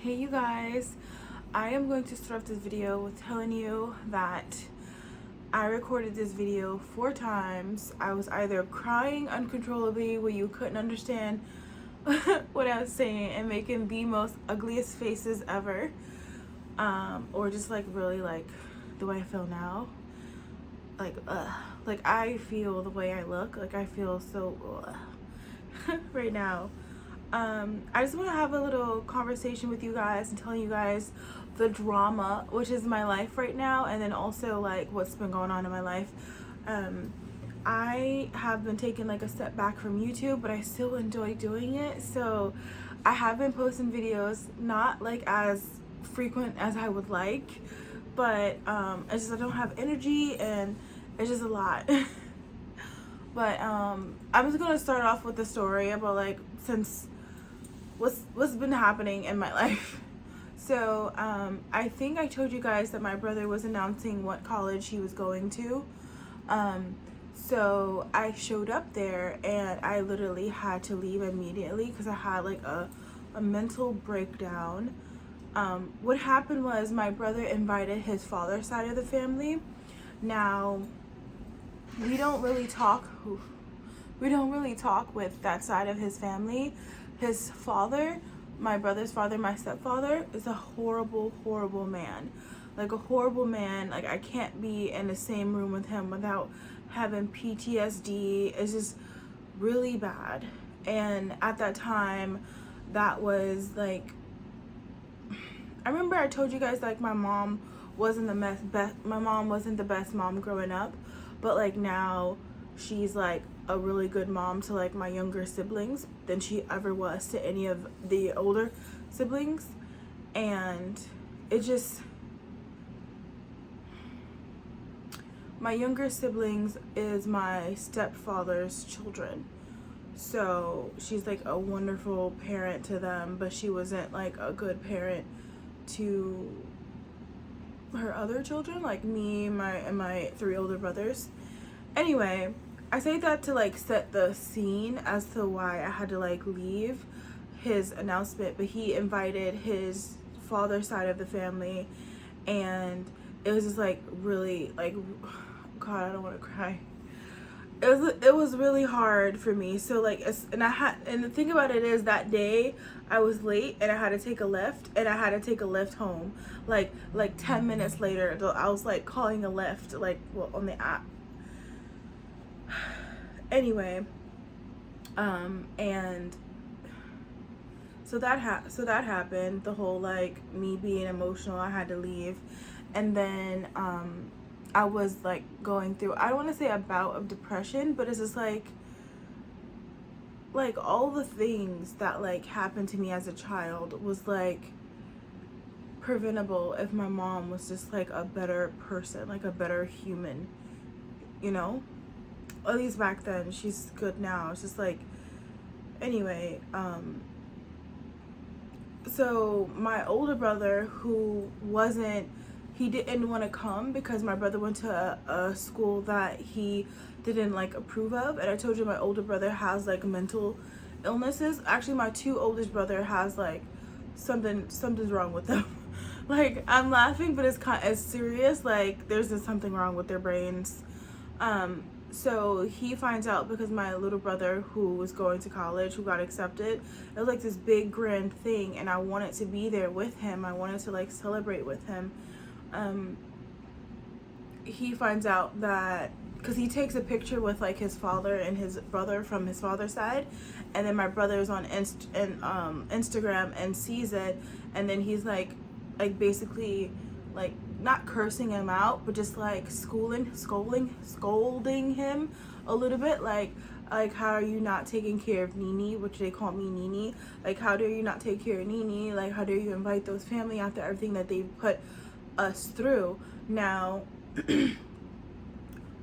Hey you guys, I am going to start off this video with telling you that I recorded this video 4 times. I was either crying uncontrollably where you couldn't understand what I was saying and making the most ugliest faces ever, or just like really like the way I feel now, like I feel the way I look, like I feel so right now. I just want to have a little conversation with you guys and tell you guys the drama, which is my life right now, and then also like what's been going on in my life. I have been taking like a step back from YouTube, but I still enjoy doing it. So I have been posting videos, not like as frequent as I would like, but it's just I don't have energy and it's just a lot. But I'm just gonna start off with the story about like since what's been happening in my life. So I think I told you guys that my brother was announcing what college he was going to. So I showed up there and I literally had to leave immediately because I had like a mental breakdown. What happened was my brother invited his father's side of the family. Now we don't really talk with that side of his family. His father, my brother's father, my stepfather, is a horrible man. Like a horrible man. Like I can't be in the same room with him without having PTSD. It's just really bad. And at that time, that was like, I remember I told you guys like my mom wasn't the best mom growing up, but like now she's like a really good mom to like my younger siblings than she ever was to any of the older siblings. And it just, my younger siblings is my stepfather's children, so she's like a wonderful parent to them, but she wasn't like a good parent to her other children, like me and my 3 older brothers. Anyway, I say that to like set the scene as to why I had to like leave his announcement, but he invited his father's side of the family and it was just like really like, God, I don't want to cry. It was really hard for me. So like, and the thing about it is that day I was late and I had to take a lift and I had to take a lift home. Like 10 minutes later, I was like calling a lift, like, well, on the app. Anyway, and so that happened, the whole like me being emotional, I had to leave. And then I was like going through, I don't want to say a bout of depression, but it's just like all the things that like happened to me as a child was like preventable if my mom was just like a better person, like a better human, you know? At least back then. She's good now. It's just like, anyway, so my older brother, who he didn't want to come because my brother went to a school that he didn't like approve of. And I told you my older brother has like mental illnesses. Actually, my 2 oldest brother has like something's wrong with them. Like, I'm laughing, but it's serious. Like, there's just something wrong with their brains. So he finds out because my little brother, who was going to college, who got accepted, it was like this big grand thing and I wanted to be there with him. I wanted to like celebrate with him. He finds out that because he takes a picture with like his father and his brother from his father's side, and then my brother's on Instagram and sees it, and then he's like basically like not cursing him out, but just like scolding him a little bit, like how are you not taking care of Nini, which they call me Nini, like how dare you not take care of Nini, like how dare you invite those family after everything that they put us through. Now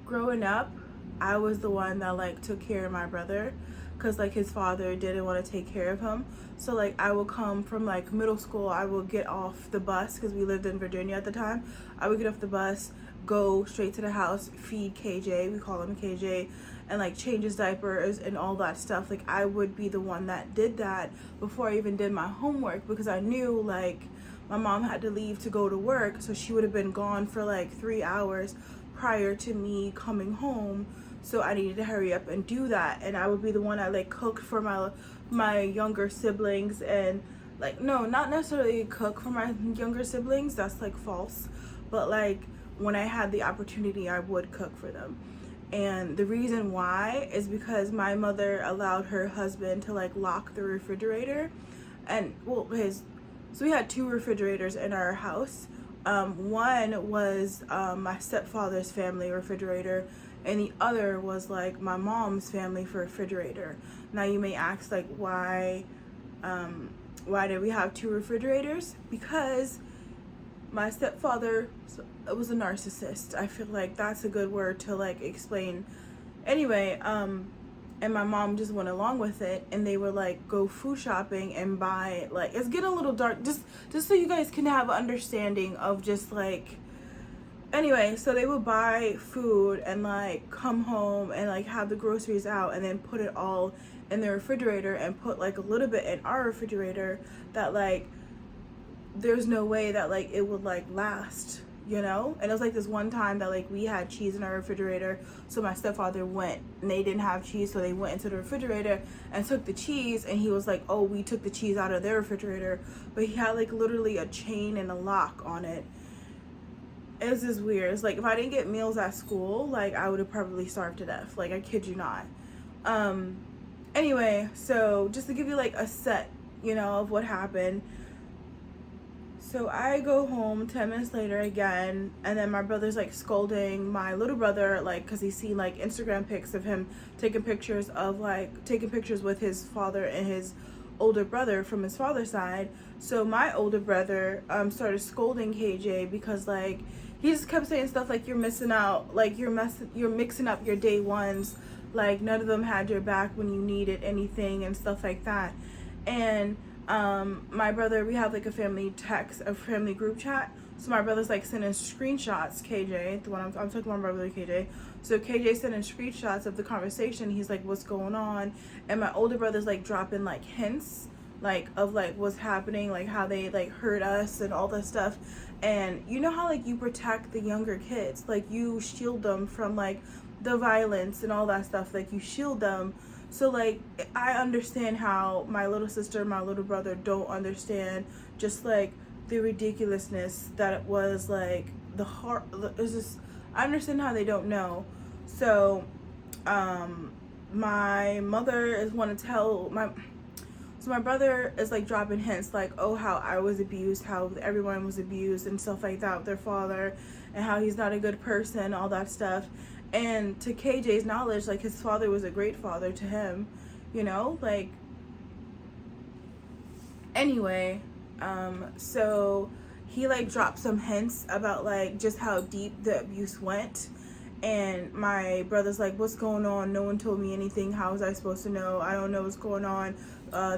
growing up, I was the one that like took care of my brother, because like his father didn't want to take care of him. So like I will come from like middle school, I will get off the bus because we lived in Virginia at the time. I would get off the bus, go straight to the house, feed KJ, we call him KJ, and like change his diapers and all that stuff. Like I would be the one that did that before I even did my homework, because I knew like my mom had to leave to go to work, so she would have been gone for like 3 hours prior to me coming home. So I needed to hurry up and do that, and I would be the one that like cooked for my younger siblings, and like, no, not necessarily cook for my younger siblings, that's like false, but like when I had the opportunity I would cook for them. And the reason why is because my mother allowed her husband to like lock the refrigerator, and well, so we had 2 refrigerators in our house. One was my stepfather's family refrigerator, and the other was like my mom's family for refrigerator. Now you may ask like why did we have 2 refrigerators? Because my stepfather was a narcissist. I feel like that's a good word to like explain. Anyway, and my mom just went along with it, and they would like go food shopping and buy, like, it's getting a little dark, just so you guys can have an understanding of just like, anyway, so they would buy food and like come home and like have the groceries out and then put it all in the refrigerator and put like a little bit in our refrigerator that like there's no way that like it would like last, you know. And it was like this one time that like we had cheese in our refrigerator, so my stepfather went and they didn't have cheese, so they went into the refrigerator and took the cheese, and he was like, oh, we took the cheese out of their refrigerator, but he had like literally a chain and a lock on it. It was just weird. It's like if I didn't get meals at school, like I would have probably starved to death, like I kid you not. Anyway, so just to give you like a set, you know, of what happened. So I go home 10 minutes later again, and then my brother's like scolding my little brother, like, because he's seen like Instagram pics of him taking pictures with his father and his older brother from his father's side. So my older brother started scolding KJ because like he just kept saying stuff like, you're missing out, like you're mixing up your day ones, like none of them had your back when you needed anything and stuff like that. And my brother, we have like a family group chat, so my brother's like sending screenshots, KJ, the one I'm talking about, my brother KJ. So KJ sending screenshots of the conversation. He's like, what's going on? And my older brother's like dropping like hints like of like what's happening, like how they like hurt us and all that stuff. And you know how like you protect the younger kids, like you shield them from like the violence and all that stuff, like you shield them. So like I understand how my little sister and my little brother don't understand just like the ridiculousness that it was, like the heart, it's just, I understand how they don't know. So my mother is want to tell my brother is like dropping hints like, oh, how I was abused, how everyone was abused and stuff like that with their father, and how he's not a good person, all that stuff. And to KJ's knowledge, like his father was a great father to him, you know, like, anyway, so he like dropped some hints about like just how deep the abuse went. And my brother's like, what's going on? No one told me anything. How was I supposed to know? I don't know what's going on.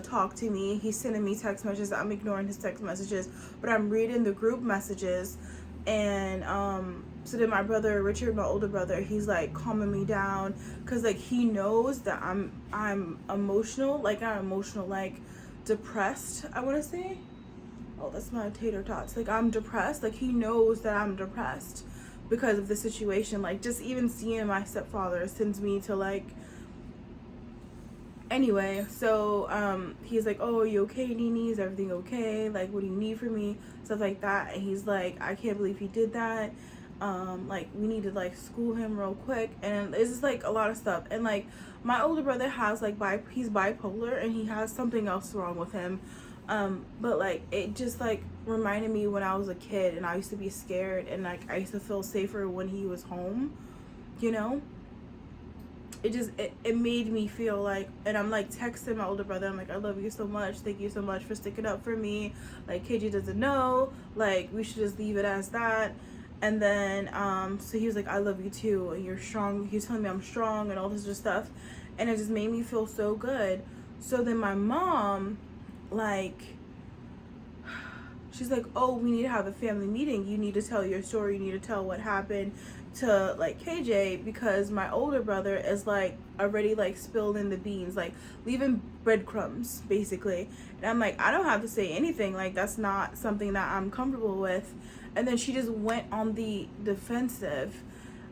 Talk to me. He's sending me text messages. I'm ignoring his text messages, but I'm reading the group messages. And so then my brother Richard, my older brother, he's like calming me down, because like he knows that I'm emotional, like depressed, I want to say. Oh, that's my tater tots. Like I'm depressed. Like he knows that I'm depressed because of the situation. Like just even seeing my stepfather sends me to like, anyway, so he's like, oh, are you okay, Nene? Is everything okay? Like, what do you need from me? Stuff like that. And he's like, I can't believe he did that. Like we need to like school him real quick. And it's just like a lot of stuff. And like my older brother has like he's bipolar, and he has something else wrong with him. But like it just like reminded me when I was a kid and I used to be scared, and like I used to feel safer when he was home, you know. It made me feel like, and I'm like texting my older brother, I'm like, I love you so much, thank you so much for sticking up for me, like KJ doesn't know, like we should just leave it as that. And then so he was like, I love you too, and you're strong. He's telling me I'm strong and all this other stuff. and it just made me feel so good. So then my mom, like, she's like, oh, we need to have a family meeting. You need to tell your story. You need to tell what happened to, like, KJ, because my older brother is, like, already, like, spilled in the beans, like, leaving breadcrumbs, basically. And I'm like, I don't have to say anything. Like, that's not something that I'm comfortable with. And then she just went on the defensive.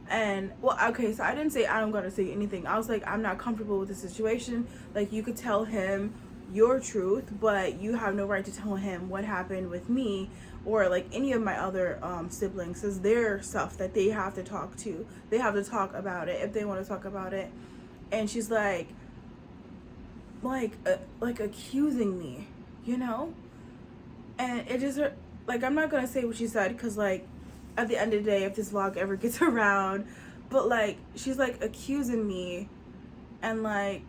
And, well, okay, so I didn't say I don't gotta say anything. I was like, I'm not comfortable with the situation. Like, you could tell him your truth, but you have no right to tell him what happened with me or like any of my other siblings. It's their stuff that they have to talk to. They have to talk about it if they want to talk about it. And she's like accusing me, you know? And it just, like, I'm not gonna say what she said, because, like, at the end of the day, if this vlog ever gets around, but, like, she's, like, accusing me and, like,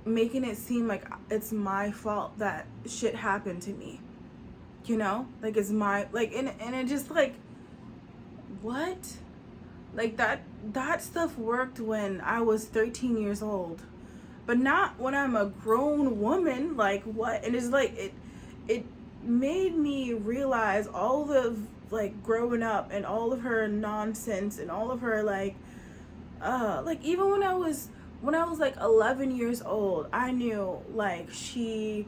making it seem like it's my fault that shit happened to me, you know? Like, it's my, like, and it just, like, what? Like, that stuff worked when I was 13 years old, but not when I'm a grown woman. Like, what? And it's like, it made me realize all the, like, growing up and all of her nonsense and all of her, like even when I was like 11 years old, I knew, like, she,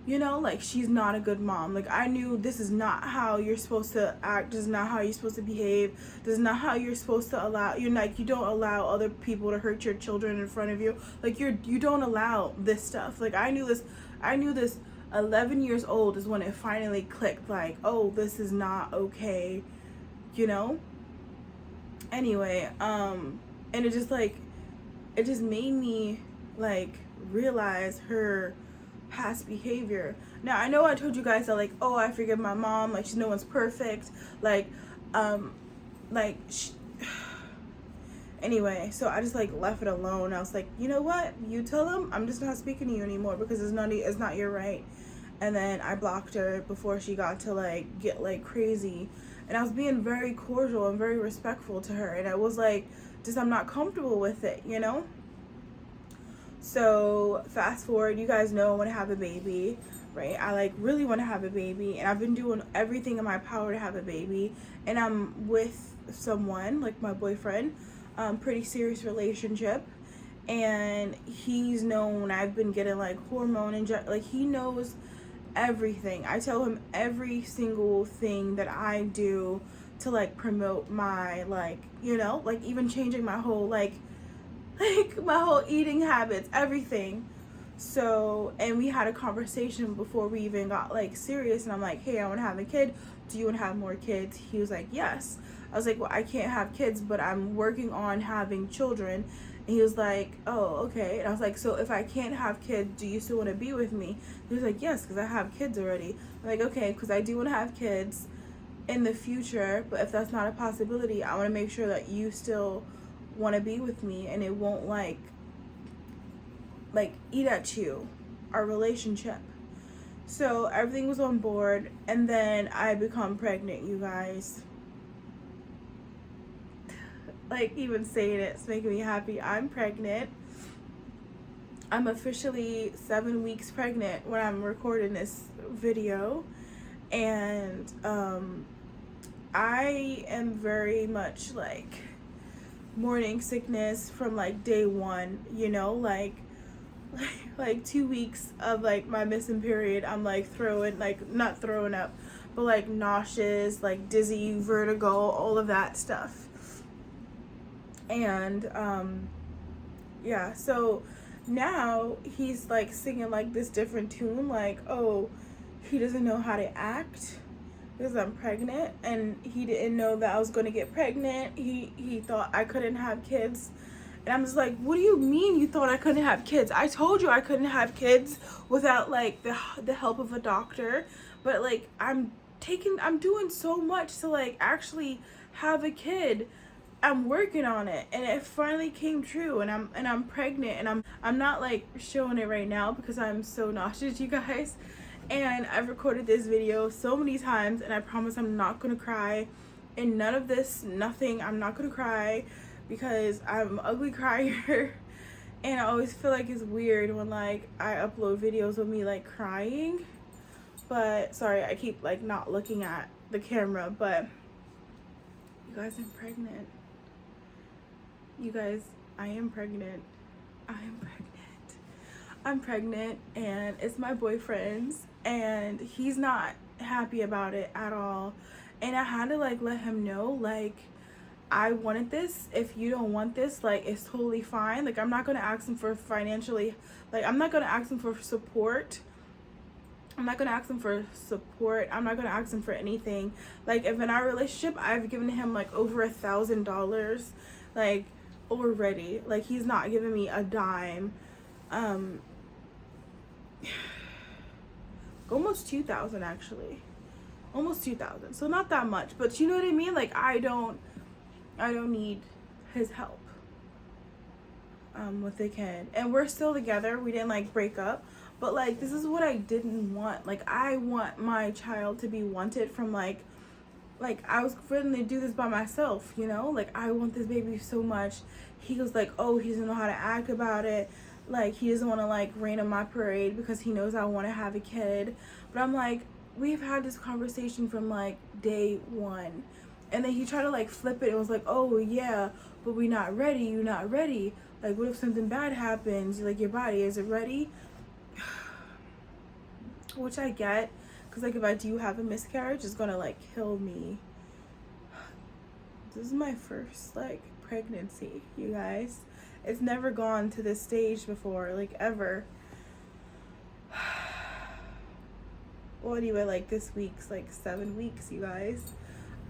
you know, like, she's not a good mom. Like, I knew this is not how you're supposed to act. This is not how you're supposed to behave. This is not how you're supposed to allow, you're like, you don't allow other people to hurt your children in front of you. Like, you don't allow this stuff. Like, I knew this 11 years old is when it finally clicked, like, oh, this is not okay, you know? Anyway, and it just, like, it just made me, like, realize her past behavior. Now, I know I told you guys that, like, oh, I forgive my mom, like, no one's perfect, like, anyway, so I just, like, left it alone. I was like, you know what, you tell them, I'm just not speaking to you anymore, because it's not your right. And then I blocked her before she got to, like, get, like, crazy. And I was being very cordial and very respectful to her, and I was like, just, I'm not comfortable with it, you know? So fast forward, you guys know I want to have a baby, right? I, like, really want to have a baby, and I've been doing everything in my power to have a baby, and I'm with someone, like, my boyfriend, pretty serious relationship, and he's known I've been getting, like, hormone like, he knows everything. I tell him every single thing that I do to, like, promote my, like, you know, like, even changing my whole, like my whole eating habits, everything. So, and we had a conversation before we even got, like, serious, and I'm like, hey, I want to have a kid. Do you want to have more kids? He was like, yes. I was like, well, I can't have kids, but I'm working on having children. And he was like, oh, okay. And I was like, so if I can't have kids, do you still want to be with me? He was like, yes, because I have kids already. I'm like, okay, because I do want to have kids in the future, but if that's not a possibility, I want to make sure that you still want to be with me, and it won't, like eat at you, our relationship. So everything was on board, and then I become pregnant, you guys. Like, even saying it's making me happy. I'm pregnant. I'm officially 7 weeks pregnant when I'm recording this video, and I am very much, like, morning sickness from, like, day one, you know, like 2 weeks of, like, my missing period, I'm, like, not throwing up, but, like, nauseous, like, dizzy, vertigo, all of that stuff. And yeah, so now he's, like, singing, like, this different tune, like, oh, he doesn't know how to act because I'm pregnant, and he didn't know that I was going to get pregnant. He thought I couldn't have kids. And I'm just like, what do you mean you thought I couldn't have kids? I told you I couldn't have kids without, like, the help of a doctor. But, like, I'm doing so much to, like, actually have a kid. I'm working on it, and it finally came true, and I'm pregnant, and I'm not, like, showing it right now because I'm so nauseous, you guys. And I've recorded this video so many times, and I promise I'm not gonna cry. In nothing, I'm not gonna cry, because I'm an ugly crier. And I always feel like it's weird when like I upload videos of me like crying. But sorry, I keep like not looking at the camera, but you guys, I'm pregnant. You guys, I am pregnant. I am pregnant. I'm pregnant, and it's my boyfriend's, and he's not happy about it at all. And I had to like let him know, like, I wanted this. If you don't want this, like, it's totally fine. Like, I'm not gonna ask him for financially, like, I'm not gonna ask him for support. I'm not gonna ask him for support. I'm not gonna ask him for anything. Like, if in our relationship I've given him like over $1,000, like, already. Like, he's not giving me a dime. Almost 2,000 actually. Almost 2,000. So not that much, but you know what I mean? Like, I don't need his help with the kid. And we're still together. We didn't like break up. But like, this is what I didn't want. Like, I want my child to be wanted from like I was going to do this by myself, you know? Like, I want this baby so much. He was like, oh, he doesn't know how to act about it. Like, he doesn't want to like rain on my parade because he knows I want to have a kid. But I'm like, we've had this conversation from like day one. And then he tried to like flip it. It was like, oh yeah, but we're not ready. You're not ready. Like, what if something bad happens? Like, your body, is it ready? Which I get, because like if I do have a miscarriage, it's gonna like kill me. This is my first like pregnancy, you guys. It's never gone to this stage before, like, ever. Well, anyway, like, this week's like 7 weeks, you guys.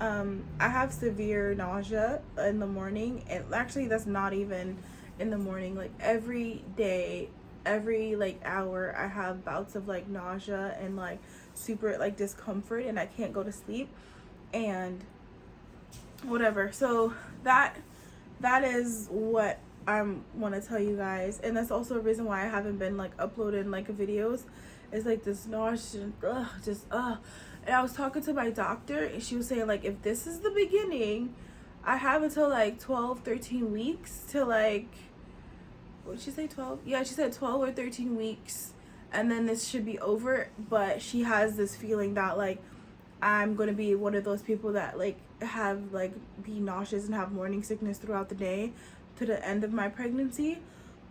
I have severe nausea in the morning, and actually that's not even in the morning. Like, every day, every like hour, I have bouts of like nausea and like super like discomfort, and I can't go to sleep and whatever. So that is what I want to tell you guys, and that's also a reason why I haven't been like uploading like videos. It's like this nausea, and I was talking to my doctor, and she was saying like, if this is the beginning, I have until like 12-13 weeks to like, what did she say, 12? Yeah, she said 12 or 13 weeks, and then this should be over. But she has this feeling that like I'm gonna be one of those people that like have like be nauseous and have morning sickness throughout the day to the end of my pregnancy.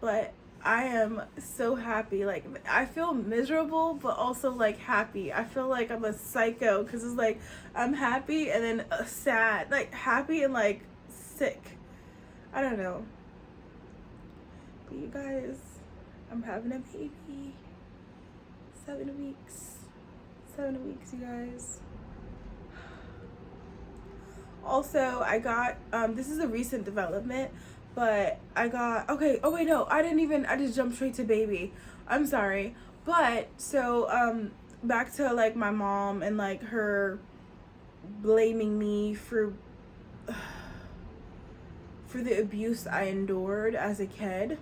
But I am so happy. Like, I feel miserable but also like happy. I feel like I'm a psycho because it's like I'm happy and then sad, like happy and like sick. I don't know. But you guys, I'm having a baby. 7 weeks. 7 weeks, you guys. Also, I got, this is a recent development, but I got, okay, oh wait, no, I just jumped straight to baby. I'm sorry. But, so, back to, like, my mom and, like, her blaming me for the abuse I endured as a kid.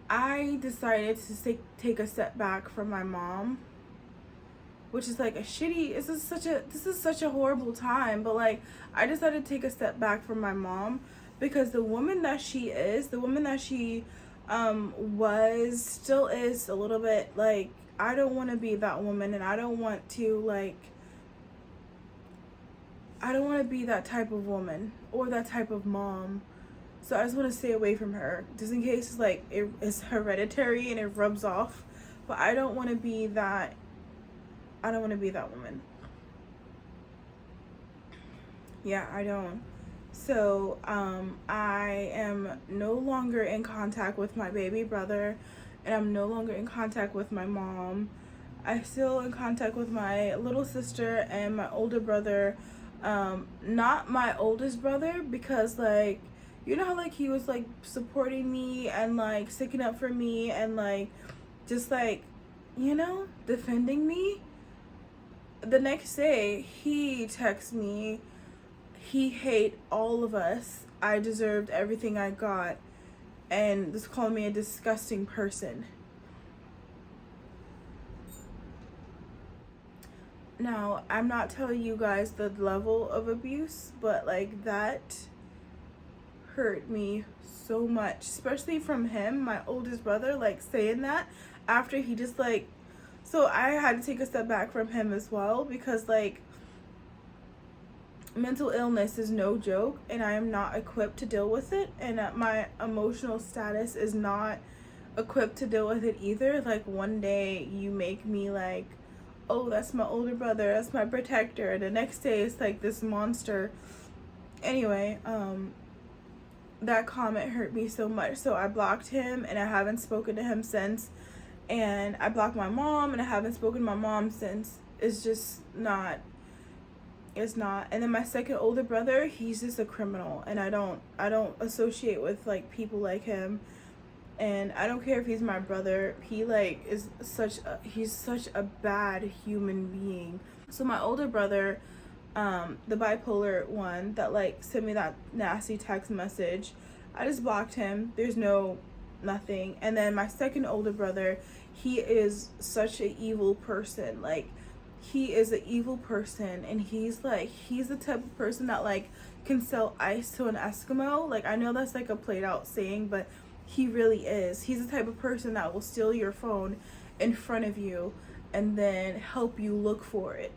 I decided to take a step back from my mom, which is like this is such a horrible time, but like I decided to take a step back from my mom because the woman that she is, the woman that she was, still is a little bit like, I don't want to be that woman, and I don't want to be that type of woman or that type of mom. So I just want to stay away from her, just in case it's like it's hereditary and it rubs off. But I don't want to be that. I don't want to be that woman. Yeah, I don't. So I am no longer in contact with my baby brother, and I'm no longer in contact with my mom. I'm still in contact with my little sister and my older brother. Not my oldest brother, because like, you know how like he was like supporting me and like sticking up for me and like just like, you know, defending me. The next day he texts me, he hate all of us, I deserved everything I got, and just called me a disgusting person. Now, I'm not telling you guys the level of abuse, but like that hurt me so much, especially from him, my oldest brother, like saying that after he just like, so I had to take a step back from him as well, because like mental illness is no joke, and I am not equipped to deal with it, and my emotional status is not equipped to deal with it either. Like one day you make me like, oh, that's my older brother, that's my protector, and the next day it's like this monster. Anyway, that comment hurt me so much, so I blocked him and I haven't spoken to him since. And I blocked my mom and I haven't spoken to my mom since. It's just not, it's not. And then my second older brother, he's just a criminal, and I don't associate with like people like him. And I don't care if he's my brother, he like is he's such a bad human being. So my older brother, the bipolar one that like sent me that nasty text message, I just blocked him. There's nothing. And then my second older brother, he is such an evil person. Like he is an evil person, and he's the type of person that like can sell ice to an Eskimo. Like I know that's like a played out saying, but he really is. He's the type of person that will steal your phone in front of you and then help you look for it,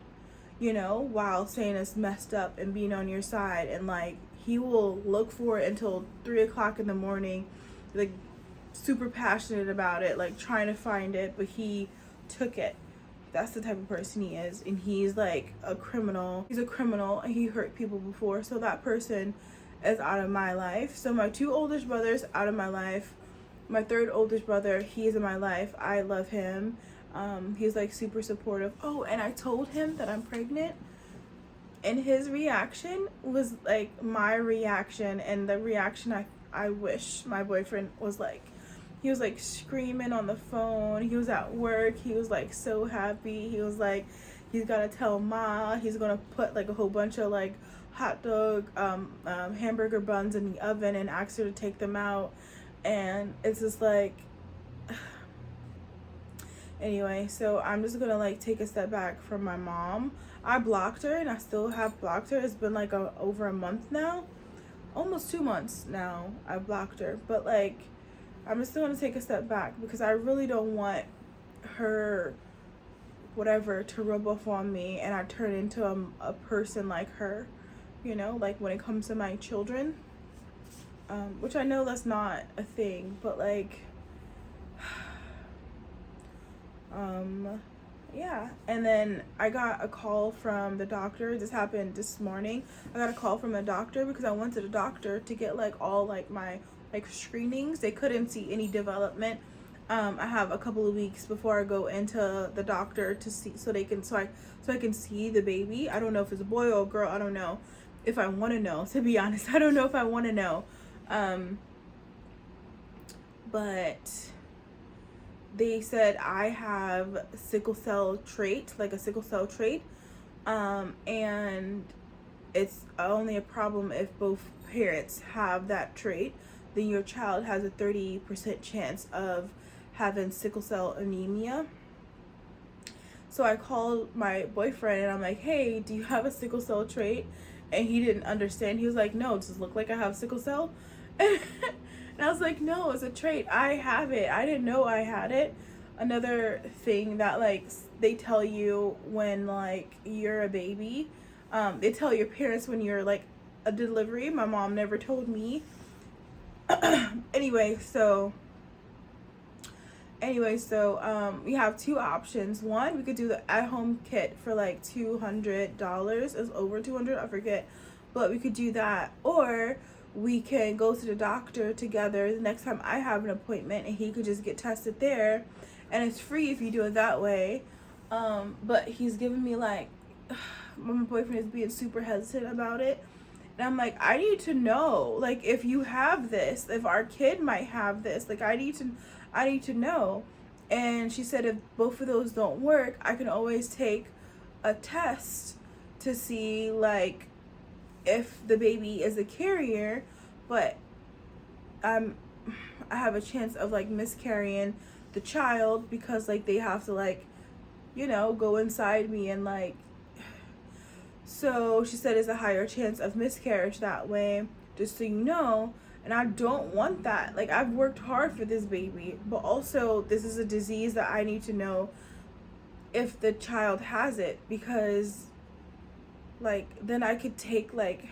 you know, while saying it's messed up and being on your side. And like he will look for it until 3 o'clock in the morning, like super passionate about it, like trying to find it, but he took it. That's the type of person he is, and he's like a criminal. He's a criminal, and he hurt people before, so that person is out of my life. So my two oldest brothers out of my life. My third oldest brother, he's in my life. I love him. He's like super supportive. Oh, and I told him that I'm pregnant, and his reaction was like my reaction, and the reaction I wish my boyfriend was like. He was like screaming on the phone. He was at work. He was like so happy. He was like, he's gonna tell Ma. He's gonna put like a whole bunch of like hot dog, hamburger buns in the oven and ask her to take them out. And it's just like, anyway, so I'm just gonna like take a step back from my mom. I blocked her, and I still have blocked her. It's been like over a month now, almost 2 months now. I blocked her, but like I'm just gonna take a step back because I really don't want her whatever to rub off on me and I turn into a person like her, you know, like when it comes to my children, which I know that's not a thing, but like yeah. And then I got a call from the doctor. This happened this morning. I got a call from the doctor because I went to the doctor to get like all like my like screenings. They couldn't see any development. I have a couple of weeks before I go into the doctor to see, so I can see the baby. I don't know if it's a boy or a girl. I don't know if I want to know, to be honest. I don't know if I want to know. But they said I have sickle cell trait, like a sickle cell trait. And it's only a problem if both parents have that trait. Then your child has a 30% chance of having sickle cell anemia. So I called my boyfriend and I'm like, hey, do you have a sickle cell trait? And he didn't understand. He was like, no, does it look like I have sickle cell? And I was like, no, it's a trait. I have it. I didn't know I had it. Another thing that like they tell you when like you're a baby, they tell your parents when you're like a delivery. My mom never told me. Anyway, so we have two options. One, we could do the at-home kit for like $200. It's over $200, I forget, but we could do that, or we can go to the doctor together the next time I have an appointment, and he could just get tested there, and it's free if you do it that way. But he's giving me like, my boyfriend is being super hesitant about it. And I'm like, I need to know, like, if you have this, if our kid might have this, like, I need to know. And she said if both of those don't work, I can always take a test to see, like, if the baby is a carrier, but I have a chance of, like, miscarrying the child because, like, they have to, like, you know, go inside me and, like, so she said it's a higher chance of miscarriage that way, just so you know. And I don't want that. Like, I've worked hard for this baby, but also this is a disease that I need to know if the child has it, because like then I could take like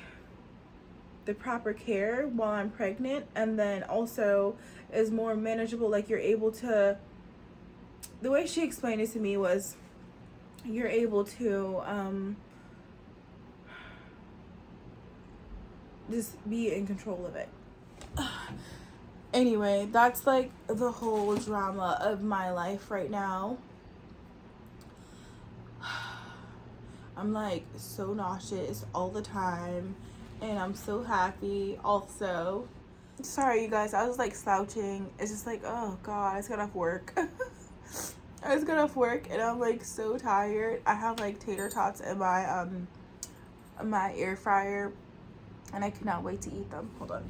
the proper care while I'm pregnant, and then also is more manageable. Like, you're able to, the way she explained it to me was, you're able to just be in control of it. Anyway, that's like the whole drama of my life right now. I'm like so nauseous all the time, and I'm so happy also. Sorry you guys, I was like slouching. It's just like, oh god, I just got off work. I just got off work and I'm like so tired. I have like tater tots in my air fryer, and I cannot wait to eat them. Hold on.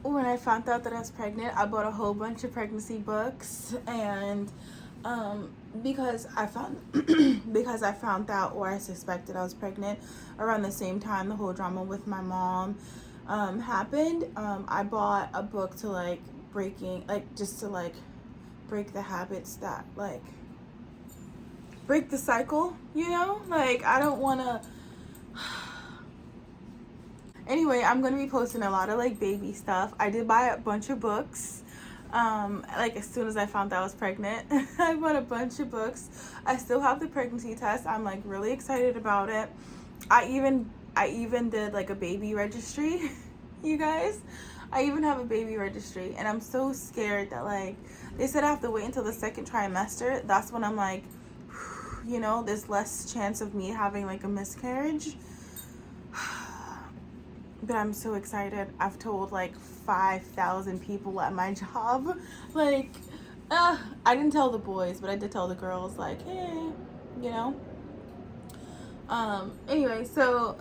When I found out that I was pregnant, I bought a whole bunch of pregnancy books, and because I found out, or I suspected I was pregnant around the same time the whole drama with my mom happened. I bought a book to like just to like break the habits that like break the cycle, you know? Like, I don't want to. Anyway, I'm gonna be posting a lot of like baby stuff. I did buy a bunch of books like as soon as I found out I was pregnant. I bought a bunch of books. I still have the pregnancy test. I'm like really excited about it. I even did like a baby registry. You guys, I even have a baby registry, and I'm so scared that like they said I have to wait until the second trimester. That's when I'm like, you know, there's less chance of me having like a miscarriage. But I'm so excited. I've told like 5,000 people at my job. Like, I didn't tell the boys, but I did tell the girls, like, hey, you know. Anyway, so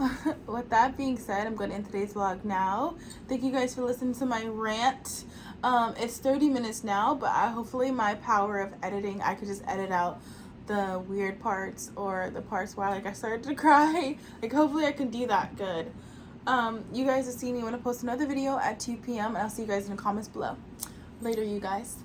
with that being said, I'm going to end today's vlog now. Thank you guys for listening to my rant. It's 30 minutes now, but hopefully my power of editing, I could just edit out the weird parts or the parts where like I started to cry. Like, hopefully I can do that good. You guys will see me when I post another video at 2 p.m. and I'll see you guys in the comments below. Later, you guys.